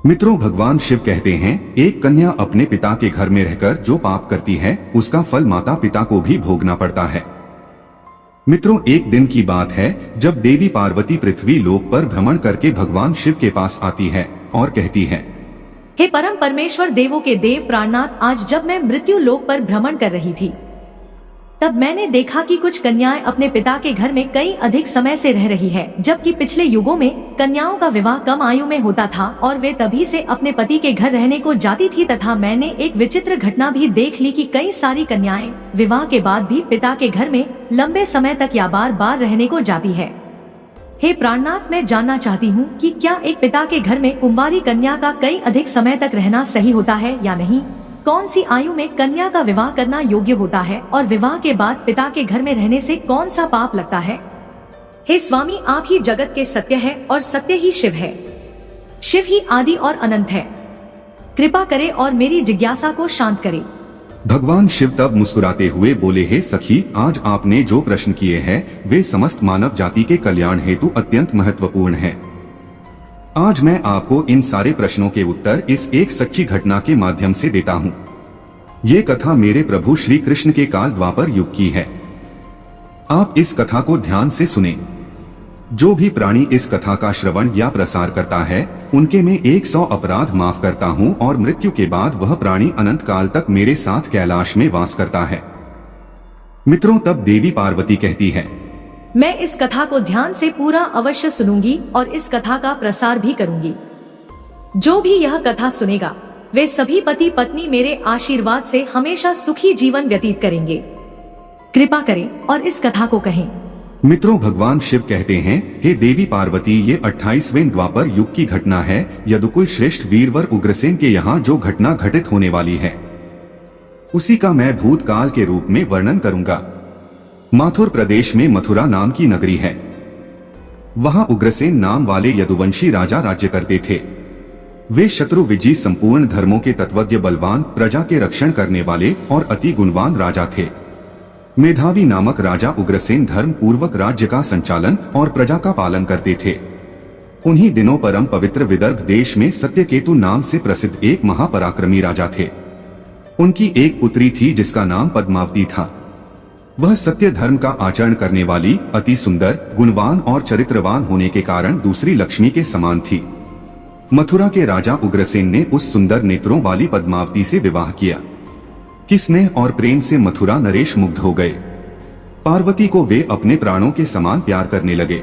मित्रों, भगवान शिव कहते हैं, एक कन्या अपने पिता के घर में रहकर जो पाप करती है उसका फल माता पिता को भी भोगना पड़ता है। मित्रों, एक दिन की बात है जब देवी पार्वती पृथ्वी लोक पर भ्रमण करके भगवान शिव के पास आती है और कहती है, हे परम परमेश्वर, देवों के देव प्राणनाथ, आज जब मैं मृत्यु लोक पर भ्रमण कर रही थी तब मैंने देखा कि कुछ कन्याएं अपने पिता के घर में कई अधिक समय से रह रही है, जबकि पिछले युगों में कन्याओं का विवाह कम आयु में होता था और वे तभी से अपने पति के घर रहने को जाती थी। तथा मैंने एक विचित्र घटना भी देख ली कि कई सारी कन्याएं विवाह के बाद भी पिता के घर में लंबे समय तक या बार बार रहने को जाती है। हे प्राणनाथ, मैं जानना चाहती हूँ कि क्या एक पिता के घर में कुंवारी कन्या का कई अधिक समय तक रहना सही होता है या नहीं? कौन सी आयु में कन्या का विवाह करना योग्य होता है और विवाह के बाद पिता के घर में रहने से कौन सा पाप लगता है? हे स्वामी, आप ही जगत के सत्य है और सत्य ही शिव है। शिव ही आदि और अनंत है। कृपा करे और मेरी जिज्ञासा को शांत करे। भगवान शिव तब मुस्कुराते हुए बोले, हे सखी, आज आपने जो प्रश्न किए हैं वे समस्त मानव जाति के कल्याण हेतु अत्यंत महत्वपूर्ण हैं। आज मैं आपको इन सारे प्रश्नों के उत्तर इस एक सच्ची घटना के माध्यम से देता हूँ। ये कथा मेरे प्रभु श्री कृष्ण के काल द्वापर युग की है। आप इस कथा को ध्यान से सुने। जो भी प्राणी इस कथा का श्रवण या प्रसार करता है उनके में 100 अपराध माफ करता हूँ और मृत्यु के बाद वह प्राणी अनंत काल तक मेरे साथ कैलाश में वास करता है। मित्रों, तब देवी पार्वती कहती है, मैं इस कथा को ध्यान से पूरा अवश्य सुनूंगी और इस कथा का प्रसार भी करूंगी। जो भी यह कथा सुनेगा वे सभी पति पत्नी मेरे आशीर्वाद से हमेशा सुखी जीवन व्यतीत करेंगे। कृपा करें और इस कथा को कहें। मित्रों, भगवान शिव कहते हैं, हे देवी पार्वती, ये 28वें द्वापर युग की घटना है। यदुकुल श्रेष्ठ वीरवर उग्रसेन के यहाँ जो घटना घटित होने वाली है उसी का मैं भूतकाल के रूप में वर्णन करूंगा। माथुर प्रदेश में मथुरा नाम की नगरी है। वहां उग्रसेन नाम वाले यदुवंशी राजा राज्य करते थे। वे शत्रु विजयी, संपूर्ण धर्मों के तत्वज्ञ, बलवान, प्रजा के रक्षण करने वाले और अति गुणवान राजा थे। मेधावी नामक राजा उग्रसेन धर्म पूर्वक राज्य का संचालन और प्रजा का पालन करते थे। उन्हीं दिनों परम पवित्र विदर्भ देश में सत्यकेतु नाम से प्रसिद्ध एक महापराक्रमी राजा थे। उनकी एक पुत्री थी जिसका नाम पद्मावती था। वह सत्य धर्म का आचरण करने वाली, अति सुंदर, गुणवान और चरित्रवान होने के कारण दूसरी लक्ष्मी के समान थी। मथुरा के राजा उग्रसेन ने उस सुंदर नेत्रों वाली पद्मावती से विवाह किया कि स्नेह और प्रेम से मथुरा नरेश मुग्ध हो गए। पार्वती को वे अपने प्राणों के समान प्यार करने लगे।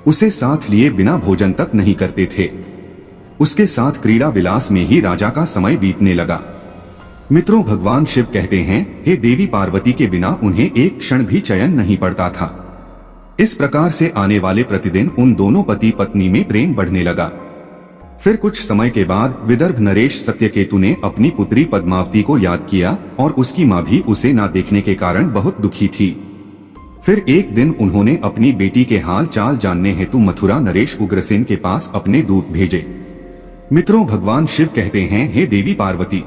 उसे साथ लिए बिना भोजन तक नहीं करते थे। उसके साथ क्रीड़ा विलास में ही राजा का समय बीतने लगा। मित्रों, भगवान शिव कहते हैं, हे देवी पार्वती के बिना उन्हें एक क्षण भी चैन नहीं पड़ता था। इस प्रकार से आने वाले प्रतिदिन उन दोनों पति पत्नी में प्रेम बढ़ने लगा। फिर कुछ समय के बाद विदर्भ नरेश सत्यकेतु ने अपनी पुत्री पद्मावती को याद किया और उसकी माँ भी उसे न देखने के कारण बहुत दुखी थी। फिर एक दिन उन्होंने अपनी बेटी के हाल चाल जानने हेतु मथुरा नरेश उग्रसेन के पास अपने दूत भेजे। मित्रों, भगवान शिव कहते हैं, हे देवी पार्वती,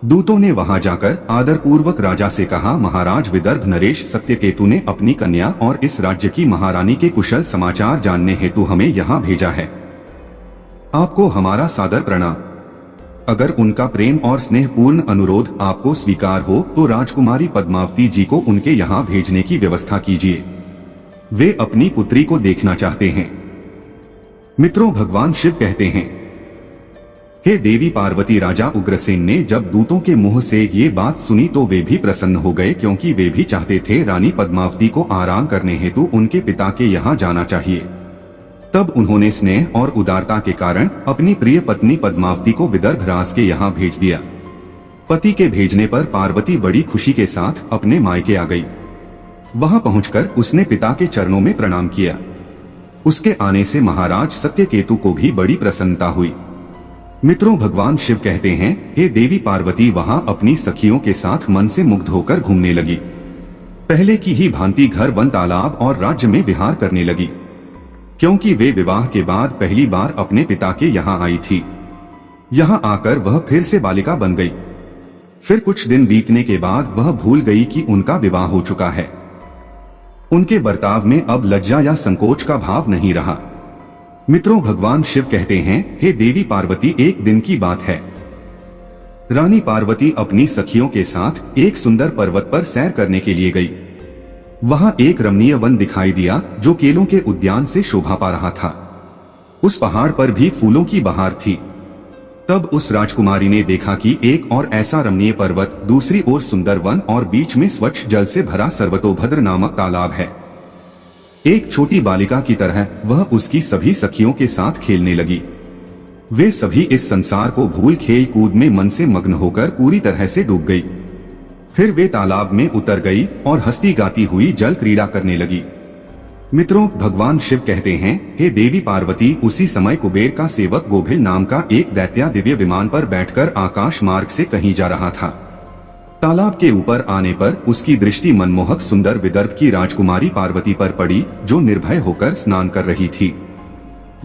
दूतों ने वहां जाकर आदर पूर्वक राजा से कहा, महाराज, विदर्भ नरेश सत्यकेतु ने अपनी कन्या और इस राज्य की महारानी के कुशल समाचार जानने हेतु हमें यहाँ भेजा है। आपको हमारा सादर प्रणाम। अगर उनका प्रेम और स्नेह पूर्ण अनुरोध आपको स्वीकार हो तो राजकुमारी पद्मावती जी को उनके यहाँ भेजने की व्यवस्था कीजिए। वे अपनी पुत्री को देखना चाहते हैं। मित्रों, भगवान शिव कहते हैं, हे देवी पार्वती, राजा उग्रसेन ने जब दूतों के मुंह से ये बात सुनी तो वे भी प्रसन्न हो गए, क्योंकि वे भी चाहते थे रानी पद्मावती को आराम करने हेतु उनके पिता के यहाँ जाना चाहिए। तब उन्होंने स्नेह और उदारता के कारण अपनी प्रिय पत्नी पद्मावती को विदर्भ राज के यहाँ भेज दिया। पति के भेजने पर पार्वती बड़ी खुशी के साथ अपने मायके आ गई। वहां पहुंचकर उसने पिता के चरणों में प्रणाम किया। उसके आने से महाराज सत्यकेतु को भी बड़ी प्रसन्नता हुई। मित्रों, भगवान शिव कहते हैं, हे देवी पार्वती वहां अपनी सखियों के साथ मन से मुग्ध होकर घूमने लगी। पहले की ही भांति घर, वन, तालाब और राज्य में विहार करने लगी, क्योंकि वे विवाह के बाद पहली बार अपने पिता के यहाँ आई थी। यहाँ आकर वह फिर से बालिका बन गई। फिर कुछ दिन बीतने के बाद वह भूल गई कि उनका विवाह हो चुका है। उनके बर्ताव में अब लज्जा या संकोच का भाव नहीं रहा। मित्रों, भगवान शिव कहते हैं, हे देवी पार्वती, एक दिन की बात है। रानी पार्वती अपनी सखियों के साथ एक सुंदर पर्वत पर सैर करने के लिए गई। वहां एक रमणीय वन दिखाई दिया जो केलों के उद्यान से शोभा पा रहा था। उस पहाड़ पर भी फूलों की बहार थी। तब उस राजकुमारी ने देखा कि एक और ऐसा रमणीय पर्वत, दूसरी ओर सुंदर वन और बीच में स्वच्छ जल से भरा सर्वतोभद्र नामक तालाब है। एक छोटी बालिका की तरह वह उसकी सभी सखियों के साथ खेलने लगी। वे सभी इस संसार को भूल खेल कूद में मन से मग्न होकर पूरी तरह से डूब गई। फिर वे तालाब में उतर गई और हंसती गाती हुई जल क्रीड़ा करने लगी। मित्रों, भगवान शिव कहते हैं, हे देवी पार्वती, उसी समय कुबेर का सेवक गोभिल नाम का एक दैत्य दिव्य विमान पर बैठकर आकाश मार्ग से कहीं जा रहा था। तालाब के ऊपर आने पर उसकी दृष्टि मनमोहक सुंदर विदर्भ की राजकुमारी पार्वती पर पड़ी, जो निर्भय होकर स्नान कर रही थी।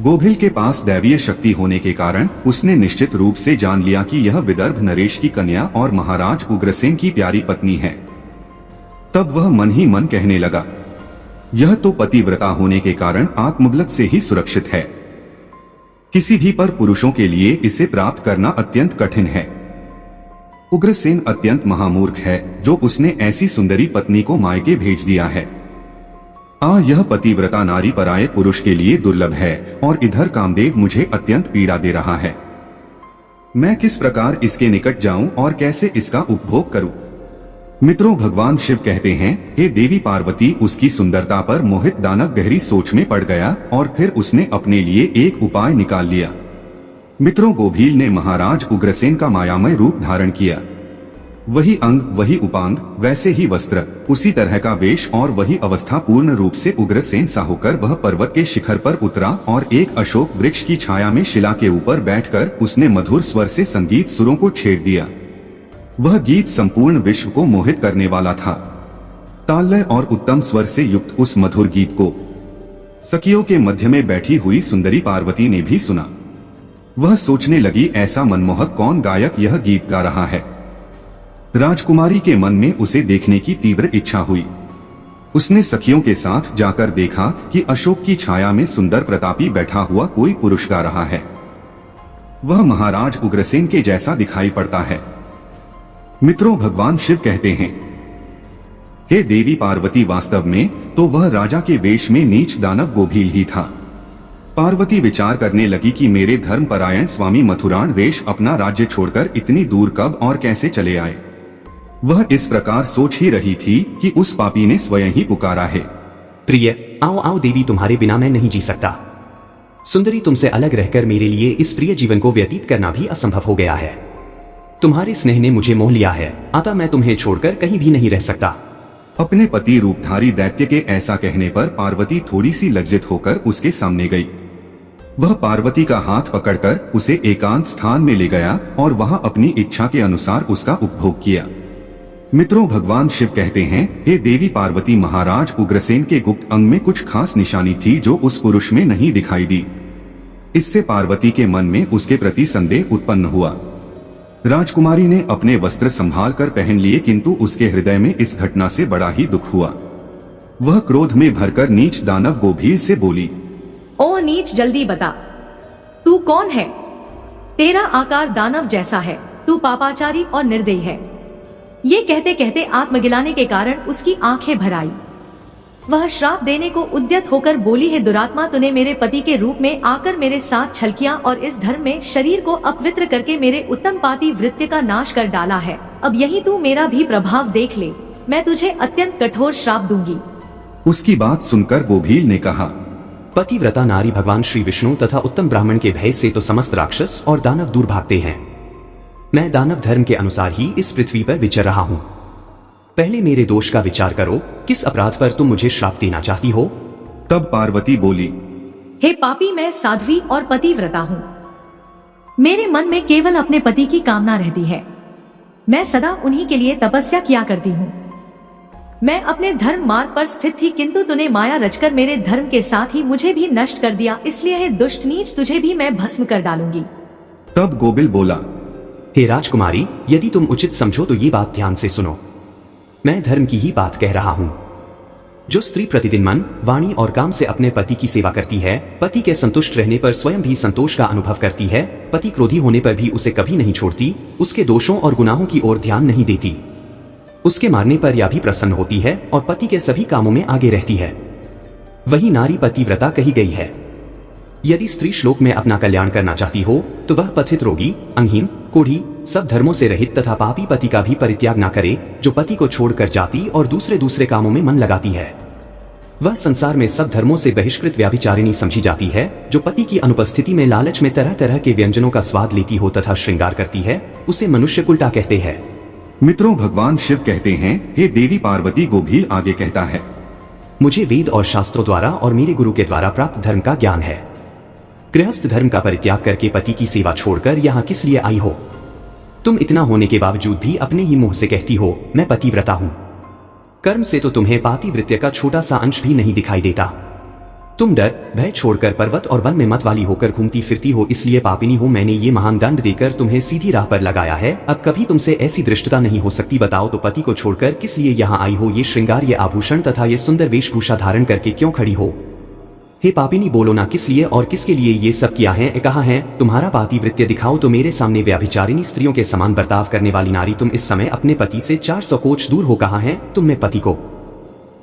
गोभिल के पास दैवीय शक्ति होने के कारण उसने निश्चित रूप से जान लिया कि यह विदर्भ नरेश की कन्या और महाराज उग्रसेन की प्यारी पत्नी है। तब वह मन ही मन कहने लगा, यह तो पतिव्रता होने के कारण आत्मबलत से ही सुरक्षित है। किसी भी पर पुरुषों के लिए इसे प्राप्त करना अत्यंत कठिन है। उग्रसेन अत्यंत महामूर्ख है जो उसने ऐसी सुंदरी पत्नी को मायके भेज दिया है। यह पतिव्रता नारी पराये पुरुष के लिए दुर्लभ है और इधर कामदेव मुझे अत्यंत पीड़ा दे रहा है। मैं किस प्रकार इसके निकट जाऊं और कैसे इसका उपभोग करूं? मित्रों, भगवान शिव कहते हैं, हे देवी पार्वती, उसकी सुंदरता पर मोहित दानव गहरी सोच में पड़ गया और फिर उसने अपने लिए एक उपाय निकाल लिया। मित्रों, गोभिल ने महाराज उग्रसेन का मायामय रूप धारण किया। वही अंग, वही उपांग, वैसे ही वस्त्र, उसी तरह का वेश और वही अवस्था पूर्ण रूप से उग्रसेन सा होकर वह पर्वत के शिखर पर उतरा और एक अशोक वृक्ष की छाया में शिला के ऊपर बैठकर उसने मधुर स्वर से संगीत सुरों को छेड़ दिया। वह गीत संपूर्ण विश्व को मोहित करने वाला था। ताललय और उत्तम स्वर से युक्त उस मधुर गीत को सखियों के मध्य में बैठी हुई सुंदरी पार्वती ने भी सुना। वह सोचने लगी, ऐसा मनमोहक कौन गायक यह गीत गा रहा है। राजकुमारी के मन में उसे देखने की तीव्र इच्छा हुई। उसने सखियों के साथ जाकर देखा कि अशोक की छाया में सुंदर प्रतापी बैठा हुआ कोई पुरुष गा रहा है। वह महाराज उग्रसेन के जैसा दिखाई पड़ता है। मित्रों, भगवान शिव कहते हैं, हे देवी पार्वती, वास्तव में तो वह राजा के वेश में नीच दानव गोभिल ही था। पार्वती विचार करने लगी कि मेरे धर्मपरायण स्वामी मथुराण रेश अपना राज्य छोड़कर इतनी दूर कब और कैसे चले आए। वह इस प्रकार सोच ही रही थी कि उस पापी ने स्वयं ही पुकारा है, प्रिय, आओ आओ देवी, तुम्हारे बिना मैं नहीं जी सकता। सुंदरी, तुमसे अलग रहकर मेरे लिए इस प्रिय जीवन को व्यतीत करना भी असंभव हो गया है। तुम्हारे स्नेह ने मुझे मोह लिया है, अतः मैं तुम्हें छोड़कर कहीं भी नहीं रह सकता। अपने पति रूपधारी दैत्य के ऐसा कहने पर पार्वती थोड़ी सी लज्जित होकर उसके सामने गई। वह पार्वती का हाथ पकड़कर उसे एकांत स्थान में ले गया और वहां अपनी इच्छा के अनुसार उसका उपभोग किया। मित्रों, भगवान शिव कहते हैं, हे देवी पार्वती, महाराज उग्रसेन के गुप्त अंग में कुछ खास निशानी थी जो उस पुरुष में नहीं दिखाई दी। इससे पार्वती के मन में उसके प्रति संदेह उत्पन्न हुआ। राजकुमारी ने अपने वस्त्र संभाल कर पहन लिए, किंतु उसके हृदय में इस घटना से बड़ा ही दुख हुआ। वह क्रोध में भरकर नीच दानव गोभिल से बोली, ओ नीच, जल्दी बता, तू कौन है? तेरा आकार दानव जैसा है, तू पापाचारी और निर्दयी है। ये कहते कहते आत्मगिलाने के कारण उसकी आंखें भर आई। वह श्राप देने को उद्यत होकर बोली, है दुरात्मा, तूने मेरे पति के रूप में आकर मेरे साथ छल किया और इस धर्म में शरीर को अपवित्र करके मेरे उत्तम पाति वृत्ति का नाश कर डाला है। अब यही तू मेरा भी प्रभाव देख ले, मैं तुझे अत्यंत कठोर श्राप दूंगी। उसकी बात सुनकर गोभिल ने कहा, पतिव्रता नारी भगवान श्री विष्णु तथा उत्तम ब्राह्मण के भय से तो समस्त राक्षस और दानव दूर भागते हैं। मैं दानव धर्म के अनुसार ही इस पृथ्वी पर विचर रहा हूँ। पहले मेरे दोष का विचार करो, किस अपराध पर तुम मुझे श्राप देना चाहती हो? तब पार्वती बोली, हे पापी, मैं साध्वी और पतिव्रता हूँ। मेरे मन में केवल अपने पति की कामना रहती है। मैं सदा उन्हीं के लिए तपस्या किया करती हूँ। मैं अपने धर्म मार्ग पर स्थित थी, किंतु तूने माया रचकर मेरे धर्म के साथ ही मुझे भी नष्ट कर दिया। इसलिए हे दुष्ट नीच, तुझे भी मैं भस्म कर डालूंगी। तब गोभिल बोला, हे राजकुमारी, यदि तुम उचित समझो तो ये बात ध्यान से सुनो। मैं धर्म की ही बात कह रहा हूँ। जो स्त्री प्रतिदिन मन, वाणी और काम से अपने पति की सेवा करती है, पति के संतुष्ट रहने पर स्वयं भी संतोष का अनुभव करती है, पति क्रोधी होने पर भी उसे कभी नहीं छोड़ती, उसके दोषों और गुनाहों की ओर ध्यान नहीं देती, उसके मारने पर या भी प्रसन्न होती है और पति के सभी कामों में आगे रहती है, वही नारी पतिव्रता कही गई है। यदि स्त्री श्लोक में अपना कल्याण करना चाहती हो तो वह पथित, रोगी, अंगहीन, कोढ़ी, सब धर्मों से रहित तथा पापी पति का भी परित्याग न करे, जो पति को छोड़कर जाती और दूसरे कामों में मन लगाती है। वह संसार में सब धर्मों से बहिष्कृत व्याभिचारिणी समझी जाती है, जो पति की अनुपस्थिति में लालच में तरह तरह के व्यंजनों का स्वाद लेती हो तथा श्रृंगार करती है, उसे मनुष्य कुलटा कहते हैं। मित्रों, भगवान शिव कहते हैं, हे देवी पार्वती, गोभील आगे कहता है, मुझे वेद और शास्त्रों द्वारा और मेरे गुरु के द्वारा प्राप्त धर्म का ज्ञान है। गृहस्थ धर्म का परित्याग करके पति की सेवा छोड़कर यहाँ किस लिए आई हो? तुम इतना होने के बावजूद भी अपने ही मुंह से कहती हो मैं पतिव्रता हूं। कर्म से तो तुम्हें पातिव्रत्य का छोटा सा अंश भी नहीं दिखाई देता। तुम डर भय छोड़कर पर्वत और वन में मत वाली होकर घूमती फिरती हो, इसलिए पापिनी हो। मैंने ये महान दंड देकर तुम्हें सीधी राह पर लगाया है, अब कभी तुमसे ऐसी दृष्टता नहीं हो सकती। बताओ तो पति को छोड़कर किस लिए यहाँ आई हो? ये श्रृंगार, ये आभूषण तथा ये सुंदर वेशभूषा धारण करके क्यों खड़ी हो? हे पापिनी, बोलो ना, किस लिए और किसके लिए ये सब किया है? कहा है तुम्हारा पातिव्रत्य दिखाओ तो मेरे सामने व्याभिचारिणी स्त्रियों के समान बर्ताव करने वाली नारी, तुम इस समय अपने पति से 400 कोच दूर हो। कहा है तुमने पति को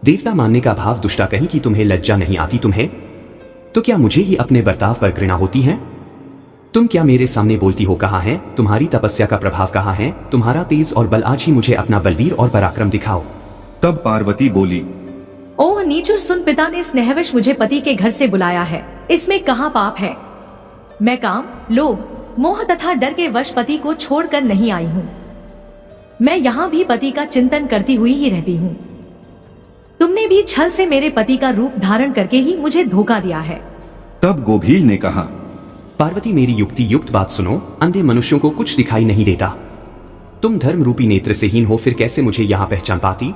देवता मानने का भाव? दुष्टा कहीं कि तुम्हें लज्जा नहीं आती तुम्हें? तो क्या मुझे ही अपने बर्ताव पर घृणा होती है? तुम क्या मेरे सामने बोलती हो? कहा है तुम्हारी तपस्या का प्रभाव? कहा है तुम्हारा तेज और बल? आज ही मुझे अपना बलवीर और पराक्रम दिखाओ। तब पार्वती बोली, ओह नीचुर, सुन, पिता ने स्नेहवश मुझे पति के घर से बुलाया है, इसमें कहाँ पाप है? मैं काम, लोभ, मोह तथा डर के वश पति को छोड़कर नहीं आई हूँ। मैं यहाँ भी पति का चिंतन करती हुई ही रहती हूँ। तुमने भी छल से मेरे पति का रूप धारण करके ही मुझे धोखा दिया है। तब गोभील ने कहा, पार्वती, मेरी युक्ति युक्त बात सुनो। अंधे मनुष्यों को कुछ दिखाई नहीं देता। तुम धर्म रूपी नेत्र से हीन हो, फिर कैसे मुझे यहाँ पहचान पाती?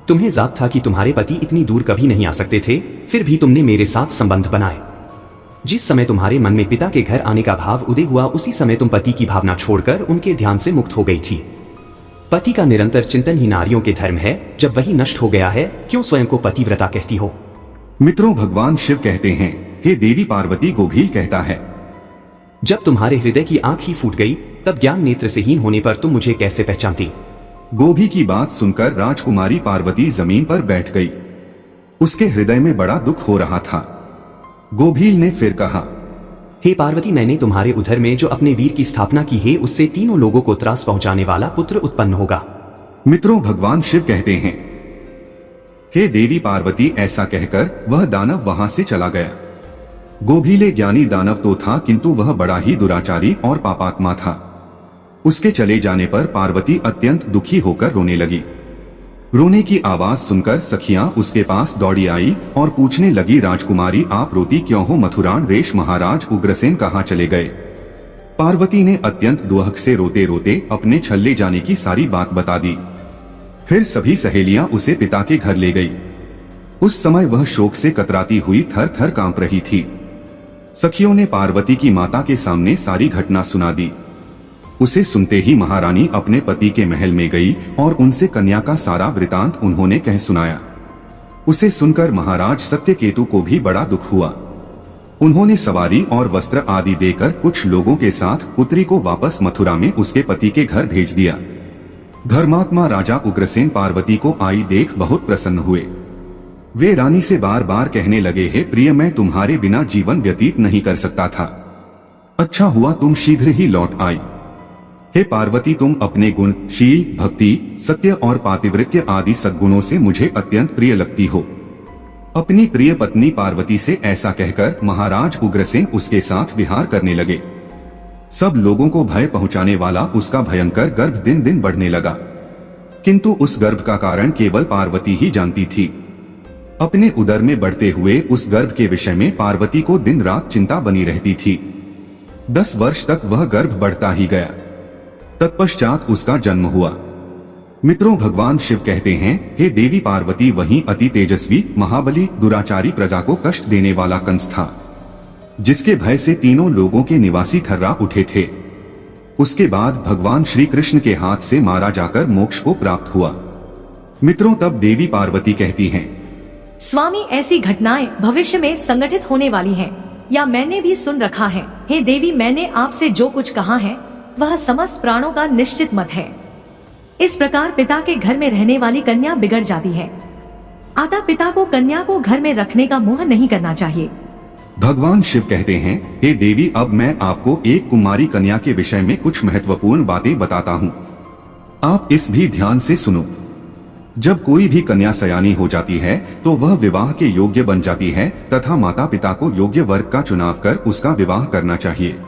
तुम्हें जात था कि तुम्हारे पति इतनी दूर कभी नहीं आ सकते थे, फिर भी तुमने मेरे साथ संबंध बनाए। जिस समय तुम्हारे मन में पिता के घर आने का भाव उदय हुआ, उसी समय तुम पति की भावना छोड़कर उनके ध्यान से मुक्त हो गई थी। पति का निरंतर चिंतन ही नारियों के धर्म है। जब वही नष्ट हो गया है, क्यों स्वयं को पतिव्रता कहती हो? मित्रों, भगवान शिव कहते हैं, हे देवी पार्वती, गोभील कहता है, जब तुम्हारे हृदय की आंख ही फूट गई, तब ज्ञान नेत्र से हीन होने पर तुम मुझे कैसे पहचानती? गोभी की बात सुनकर राजकुमारी पार्वती जमीन पर बैठ गई। उसके हृदय में बड़ा दुख हो रहा था। गोभील ने फिर कहा, हे पार्वती, मैंने तुम्हारे उधर में जो अपने वीर की स्थापना की है, उससे तीनों लोगों को त्रास पहुंचाने वाला पुत्र उत्पन्न होगा। मित्रों, भगवान शिव कहते हैं, हे देवी पार्वती, ऐसा कहकर वह दानव वहां से चला गया। गोभीले ज्ञानी दानव तो था, किंतु वह बड़ा ही दुराचारी और पापात्मा था। उसके चले जाने पर पार्वती अत्यंत दुखी होकर रोने लगी। रोने की आवाज सुनकर सखियां उसके पास दौड़ी आई और पूछने लगी, राजकुमारी, आप रोती क्यों हो? मथुरान रेश महाराज उग्रसेन कहाँ चले गए? पार्वती ने अत्यंत दुहक से रोते रोते अपने छल्ले जाने की सारी बात बता दी। फिर सभी सहेलियां उसे पिता के घर ले गई। उस समय वह शोक से कतराती हुई थर थर कांप रही थी। सखियों ने पार्वती की माता के सामने सारी घटना सुना दी। उसे सुनते ही महारानी अपने पति के महल में गई और उनसे कन्या का सारा वृतांत उन्होंने कह सुनाया। उसे सुनकर महाराज सत्यकेतु को भी बड़ा दुख हुआ। उन्होंने सवारी और वस्त्र आदि देकर कुछ लोगों के साथ पुत्री को वापस मथुरा में उसके पति के घर भेज दिया। धर्मात्मा राजा उग्रसेन पार्वती को आई देख बहुत प्रसन्न हुए। वे रानी से बार बार कहने लगे, हे प्रिय, मैं तुम्हारे बिना जीवन व्यतीत नहीं कर सकता था। अच्छा हुआ तुम शीघ्र ही लौट आई। हे पार्वती, तुम अपने गुण, शील, भक्ति, सत्य और पातिव्रत्य आदि सद्गुणों से मुझे अत्यंत प्रिय लगती हो। अपनी प्रिय पत्नी पार्वती से ऐसा कहकर महाराज उग्रसेन उसके साथ विहार करने लगे। सब लोगों को भय पहुंचाने वाला उसका भयंकर गर्भ दिन दिन बढ़ने लगा, किंतु उस गर्भ का कारण केवल पार्वती ही जानती थी। अपने उदर में बढ़ते हुए उस गर्भ के विषय में पार्वती को दिन रात चिंता बनी रहती थी। 10 वर्ष तक वह गर्भ बढ़ता ही गया। तत्पश्चात उसका जन्म हुआ। मित्रों, भगवान शिव कहते हैं, हे देवी पार्वती, वहीं अति तेजस्वी, महाबली, दुराचारी, प्रजा को कष्ट देने वाला कंस था, जिसके भय से तीनों लोगों के निवासी थर्रा उठे थे। उसके बाद भगवान श्री कृष्ण के हाथ से मारा जाकर मोक्ष को प्राप्त हुआ। मित्रों, तब देवी पार्वती कहती हैं, स्वामी, ऐसी घटनाएं भविष्य में संगठित होने वाली हैं, या मैंने भी सुन रखा है। हे देवी, मैंने आपसे जो कुछ कहा है वह समस्त प्राणों का निश्चित मत है। इस प्रकार पिता के घर में रहने वाली कन्या बिगड़ जाती है, अतः पिता को कन्या को घर में रखने का मोह नहीं करना चाहिए। भगवान शिव कहते हैं, हे देवी, अब मैं आपको एक कुमारी कन्या के विषय में कुछ महत्वपूर्ण बातें बताता हूँ। आप इस भी ध्यान से सुनो। जब कोई भी कन्या सयानी हो जाती है तो वह विवाह के योग्य बन जाती है तथा माता पिता को योग्य वर्ग का चुनाव कर उसका विवाह करना चाहिए।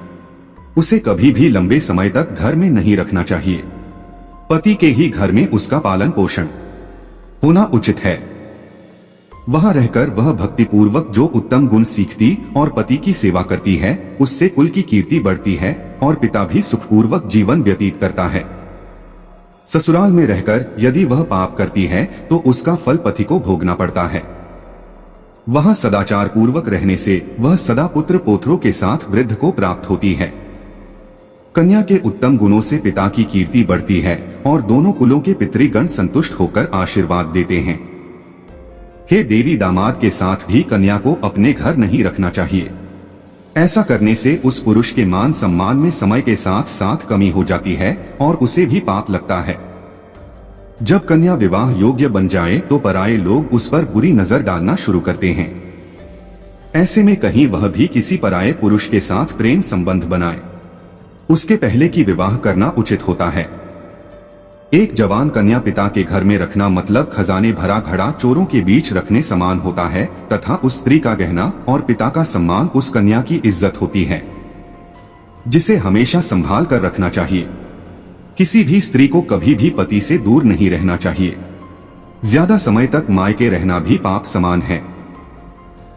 उसे कभी भी लंबे समय तक घर में नहीं रखना चाहिए। पति के ही घर में उसका पालन पोषण होना उचित है। वहां रहकर वह भक्ति पूर्वक जो उत्तम गुण सीखती और पति की सेवा करती है, उससे कुल की कीर्ति बढ़ती है और पिता भी सुखपूर्वक जीवन व्यतीत करता है। ससुराल में रहकर यदि वह पाप करती है तो उसका फल पति को भोगना पड़ता है। वहां सदाचार पूर्वक रहने से वह सदा पुत्र पोत्रों के साथ वृद्ध को प्राप्त होती है। कन्या के उत्तम गुणों से पिता की कीर्ति बढ़ती है और दोनों कुलों के पितृगण संतुष्ट होकर आशीर्वाद देते हैं। हे देवी, दामाद के साथ भी कन्या को अपने घर नहीं रखना चाहिए। ऐसा करने से उस पुरुष के मान सम्मान में समय के साथ साथ कमी हो जाती है और उसे भी पाप लगता है। जब कन्या विवाह योग्य बन जाए तो पराये लोग उस पर बुरी नजर डालना शुरू करते हैं। ऐसे में कहीं वह भी किसी पराये पुरुष के साथ प्रेम संबंध बनाए, उसके पहले की विवाह करना उचित होता है। एक जवान कन्या पिता के घर में रखना मतलब खजाने भरा घड़ा चोरों के बीच रखने समान होता है तथा उस स्त्री का गहना और पिता का सम्मान उस कन्या की इज्जत होती है, जिसे हमेशा संभाल कर रखना चाहिए। किसी भी स्त्री को कभी भी पति से दूर नहीं रहना चाहिए। ज्यादा समय तक मायके रहना भी पाप समान है।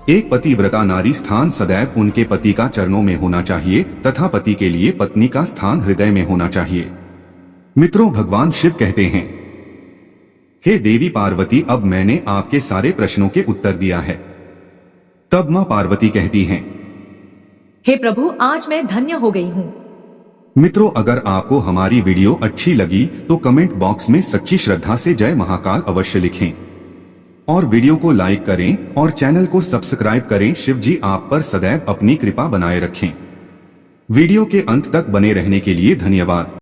एक पतिव्रता नारी स्थान सदैव उनके पति का चरणों में होना चाहिए तथा पति के लिए पत्नी का स्थान हृदय में होना चाहिए। मित्रों, भगवान शिव कहते हैं, हे देवी पार्वती, अब मैंने आपके सारे प्रश्नों के उत्तर दिया है। तब मां पार्वती कहती हैं, हे प्रभु, आज मैं धन्य हो गई हूँ। मित्रों, अगर आपको हमारी वीडियो अच्छी लगी तो कमेंट बॉक्स में सच्ची श्रद्धा से जय महाकाल अवश्य लिखें और वीडियो को लाइक करें और चैनल को सब्सक्राइब करें। शिव जी आप पर सदैव अपनी कृपा बनाए रखें। वीडियो के अंत तक बने रहने के लिए धन्यवाद।